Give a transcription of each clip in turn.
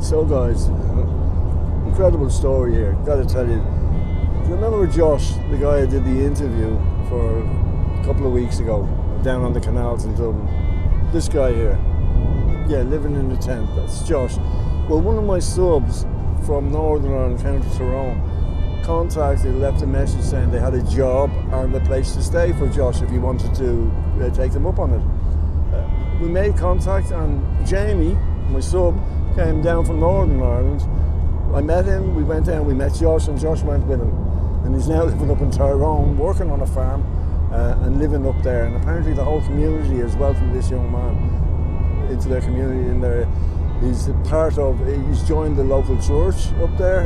So guys, incredible story here, gotta tell you. Do you remember Josh, the guy I did the interview for a couple of weeks ago, down on the canals in Dublin? This guy here, yeah, living in the tent, that's Josh. Well, one of my subs from Northern Ireland, County Tyrone, contacted, left a message saying they had a job and a place to stay for Josh if he wanted to take them up on it. We made contact and Jamie, my sub, came down from Northern Ireland. I met him, we went down, we met Josh, and Josh went with him. And he's now living up in Tyrone, working on a farm and living up there. And apparently the whole community has welcomed this young man into their community in there. He's he's joined the local church up there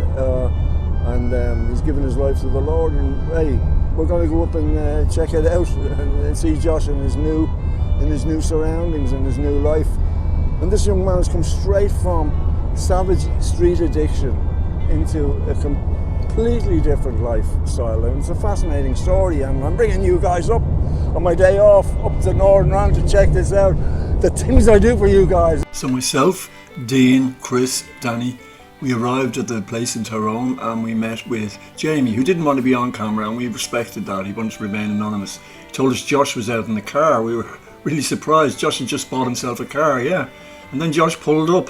and he's given his life to the Lord. And hey, we're going to go up and check it out and see Josh in his new surroundings and his new life. And this young man has come straight from savage street addiction into a completely different lifestyle. And it's a fascinating story, and I'm bringing you guys up on my day off up to Northern Ireland to check this out. The things I do for you guys. So myself, Dean, Chris, Danny, we arrived at the place in Tyrone and we met with Jamie, who didn't want to be on camera, and we respected that. He wanted to remain anonymous. He told us Josh was out in the car. We were really surprised. Josh had just bought himself a car, yeah. And then Josh pulled up,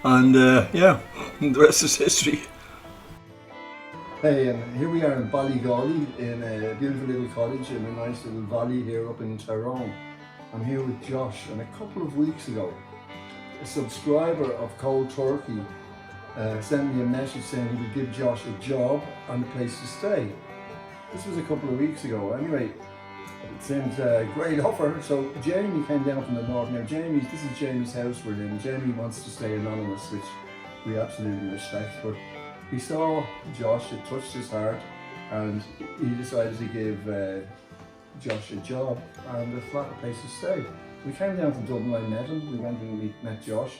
and yeah, the rest is history. Hey, and here we are in Ballygolly, in a beautiful little cottage in a nice little valley here up in Tyrone. I'm here with Josh, and a couple of weeks ago, a subscriber of Cold Turkey sent me a message saying he would give Josh a job and a place to stay. This was a couple of weeks ago. Anyway, it seems a great offer. So Jamie came down from the north. Now this is Jamie's house we're in. Jamie wants to stay anonymous, which we absolutely respect. But he saw Josh, it touched his heart, and he decided to give Josh a job and a flat, a place to stay. We came down from Dublin, I met him, we went and we met Josh.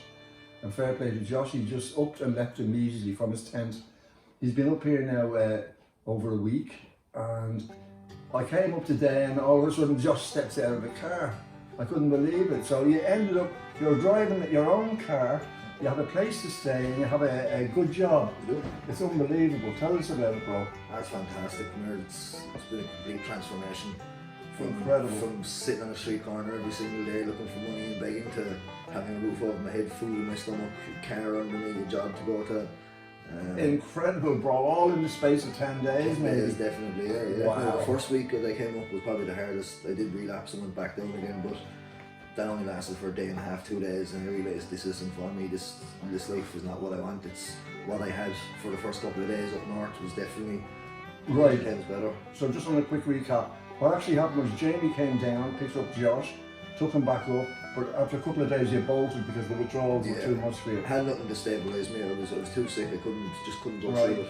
And fair play to Josh, he just upped and left immediately from his tent. He's been up here now over a week, and I came up today and all of a sudden Josh steps out of the car. I couldn't believe it. So you ended up, you're driving your own car, you have a place to stay and you have a good job. It's unbelievable. Tell us about it, bro. That's fantastic. It's been a complete transformation. Incredible. From sitting on a street corner every single day looking for money and begging to having a roof over my head, food in my stomach, a car under me, a job to go to. Incredible, bro. All in the space of 10 days, maybe. Yes, definitely, yeah. Wow. No, the first week that I came up was probably the hardest. I did relapse and went back down again, but that only lasted for a day and a half, 2 days, and I realised this isn't for me. This life is not what I want. It's what I had for the first couple of days up north was definitely right. 10 times better. So just on a quick recap, what actually happened was Jamie came down, picked up Josh, took him back up, but after a couple of days you bolted because the withdrawals were too much for you. I had nothing to stabilise me. I was too sick. I just couldn't go through it.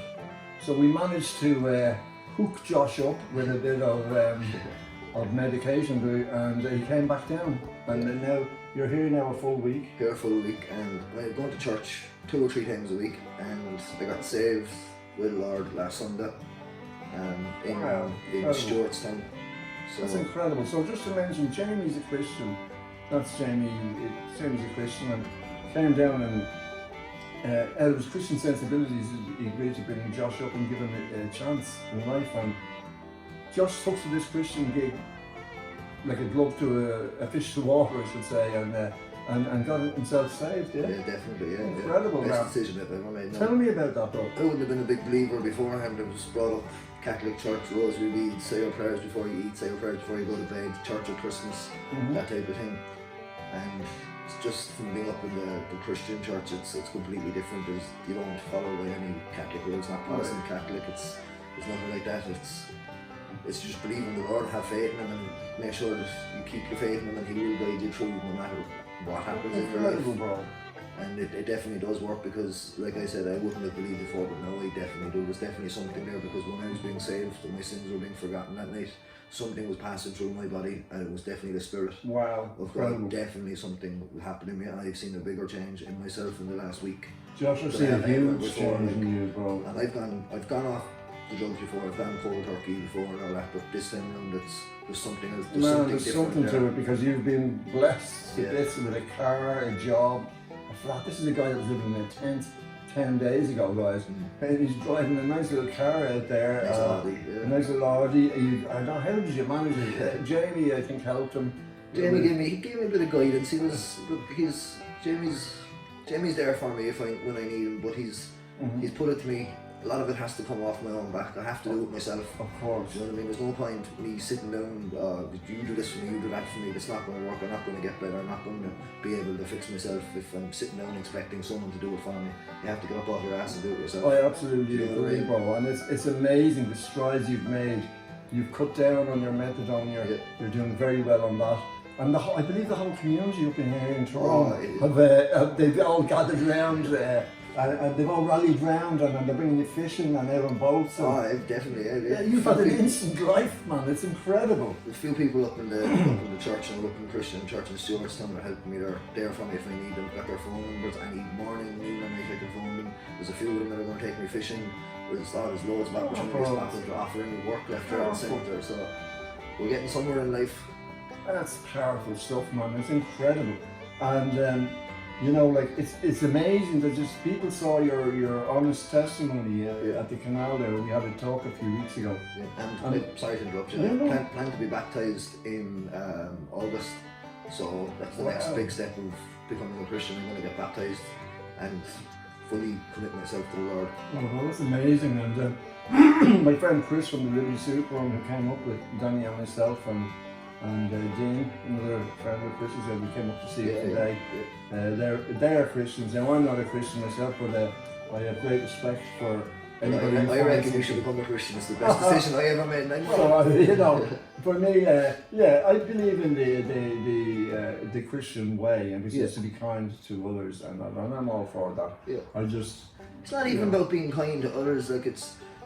So we managed to hook Josh up with a bit of medication, and he came back down. And now you're here now a full week. Here a full week, and I'm going to church 2 or 3 times a week, and I got saved with the Lord last Sunday in Stewartstown. So that's incredible. So just to mention, Jamie's a Christian. That's Jamie's a Christian, and came down and out of his Christian sensibilities, he agreed to bring Josh up and give him a chance in life. And Josh took to this Christian gig like a glove to a fish to water, I should say, and got himself saved. Yeah, definitely. Yeah, incredible. Best decision I've ever made. Tell me about that, though. I wouldn't have been a big believer beforehand. I was brought up Catholic church, rosary beads, say your prayers before you eat, say your prayers before you go to bed, church at Christmas, that type of thing. And it's just from being up in the Christian church, it's completely different. You don't follow by any Catholic rules, not Protestant Catholic. It's nothing like that. It's just believe in the Lord, have faith in Him, and make sure that you keep your faith in Him, and He will guide you through no matter what happens in your life. Bro. And it definitely does work, because like I said, I wouldn't have believed before, but now I definitely do. There's definitely something there, because when I was being saved and my sins were being forgotten that night, something was passing through my body, and it was definitely the Spirit of God. Definitely something happened in me, and I've seen a bigger change in myself in the last week. Josh, I've seen a huge change in you, bro. And I've gone off the drugs before, I've done cold turkey before and all that, but this time around there's something else. There's something to it, because you've been blessed with a car, a job, a a flat. This is a guy that was living in a tent 10 days ago, guys. And he's driving a nice little car out there. Nice Audi, yeah. A nice little Audi. I don't know, how did you manage it? Jamie, I think, helped him. Jamie gave me a bit of guidance. Jamie's there for me when I need him, but he's put it to me. A lot of it has to come off my own back. I have to do it myself. Of course. You know what I mean? There's no point me sitting down, you do this for me, you do that for me. It's not going to work. I'm not going to get better. I'm not going to be able to fix myself if I'm sitting down expecting someone to do it for me. You have to get up off your ass and do it yourself. I absolutely agree, bro. And it's amazing the strides you've made. You've cut down on your methadone. You're doing very well on that. And I believe the whole community up in here in Toronto they've all gathered round. And they've all rallied round and they're bringing you fishing and out on boats. Definitely. Yeah, you've had an instant life, man. It's incredible. There's a few people up in the church and up in Christian church in Stewartstown that are helping me. They're there for me if I need them. Got their phone numbers. Any morning, noon, and night I can phone them. There's a few of them that are going to take me fishing. There's loads of opportunities offering work left, right, and centre. So we're getting somewhere in life. That's powerful stuff, man. It's incredible. And you know, like it's amazing that just people saw your honest testimony at the canal there. We had a talk a few weeks ago. Yeah. And sorry to interrupt you. I plan to be baptised in August, so that's the next big step of becoming a Christian. I'm going to get baptised and fully commit myself to the Lord. Oh, well, that's amazing. And my friend Chris from the Liberty Super who came up with Danny and myself and Dean, another friend of Chris's, we came up to see it today. They're Christians. Now I'm not a Christian myself, but I have great respect for anybody. I reckon you should become a Christian. It's the best decision I ever made. So, you know, for me, I believe in the Christian way, and which is to be kind to others, and I'm all for that. Yeah. It's not even about being kind to others. Like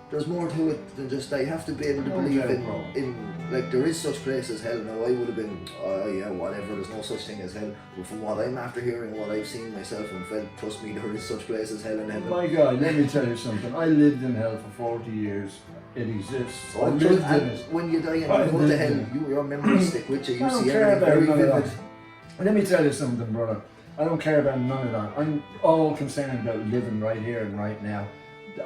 there's more to it than just that. You have to be able to believe in like there is such place as hell. Now I would have been whatever, there's no such thing as hell, but from what I'm after hearing, what I've seen myself and felt, trust me, there is such place as hell in heaven. My God, let me tell you something. I lived in hell for 40 years. It exists. I lived in it. When you die and you go to hell, your memories stick with you. You see everything very vivid. Let me tell you something, brother. I don't care about none of that. I'm all concerned about living right here and right now.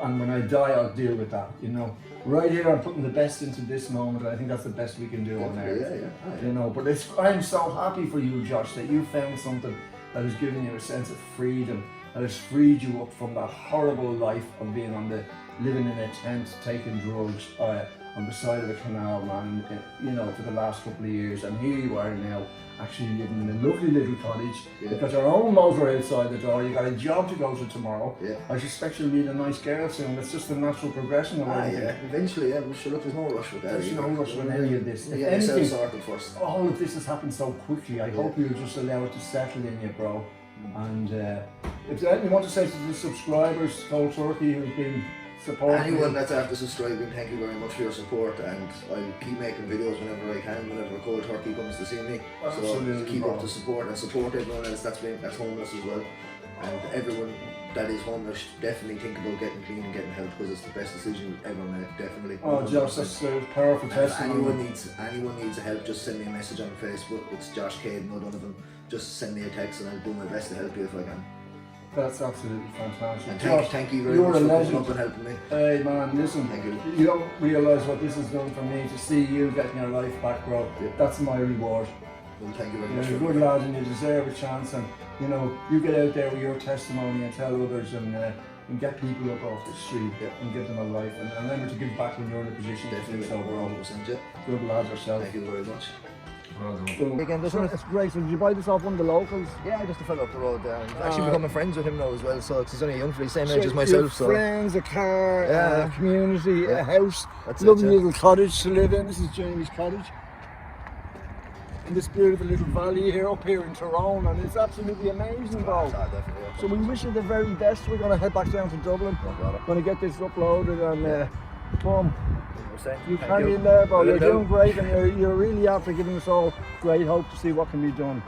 And when I die, I'll deal with that, you know. Right here, I'm putting the best into this moment. I think that's the best we can do on earth. You know, but I'm so happy for you, Josh, that you found something that has given you a sense of freedom, that has freed you up from that horrible life of being living in a tent, taking drugs on the side of a canal, man, you know, for the last couple of years. And here you are now, actually living in a lovely little cottage. You've got your own motor outside the door. You've got a job to go to tomorrow. I suspect you'll meet a nice girl soon. It's just the natural progression of everything. Eventually, sure, look, there's no rush with that. There's no rush with any of this. If anything, sorted first. All of this has happened so quickly. I hope you'll just allow it to settle in you, bro. And if there's anything you want to say to the subscribers, Cold Turkey, who've been supporting anyone that's after subscribing, thank you very much for your support, and I'll keep making videos whenever I can, whenever Cold Turkey comes to see me. So keep up the support and support everyone else that's homeless as well. And everyone that is homeless, definitely think about getting clean and getting help, because it's the best decision you've ever made, definitely. Oh, Josh, that's a powerful testimony. Anyone needs help, just send me a message on Facebook. It's Josh Caden O'Donovan. Just send me a text and I'll do my best to help you if I can. That's absolutely fantastic. And thank you very much for coming up and helping me. Hey man, listen, thank you. You don't realise what this has done for me, to see you getting your life back, bro. That's my reward. Well, thank you very much. You're a good lad and you deserve a chance, and you know, you get out there with your testimony and tell others and get people up off the street and give them a life, and remember to give back when you're in a position to do so, bro. 100%, Good lad yourself. Thank you very much. Again, it's great. So did you buy this off one of the locals? Yeah, just a fellow up the road. Actually becoming friends with him now as well, so he's only a young fella, same age as myself. So friends, a car, a community, a house, lovely little cottage to live in. This is Jamie's cottage. In this beautiful little valley here, up here in Tyrone, and it's absolutely amazing, bro. So we wish you the very best. We're going to head back down to Dublin. Going to get this uploaded and boom. You carry in there, bro. You're doing great, and you're really after giving us all great hope to see what can be done.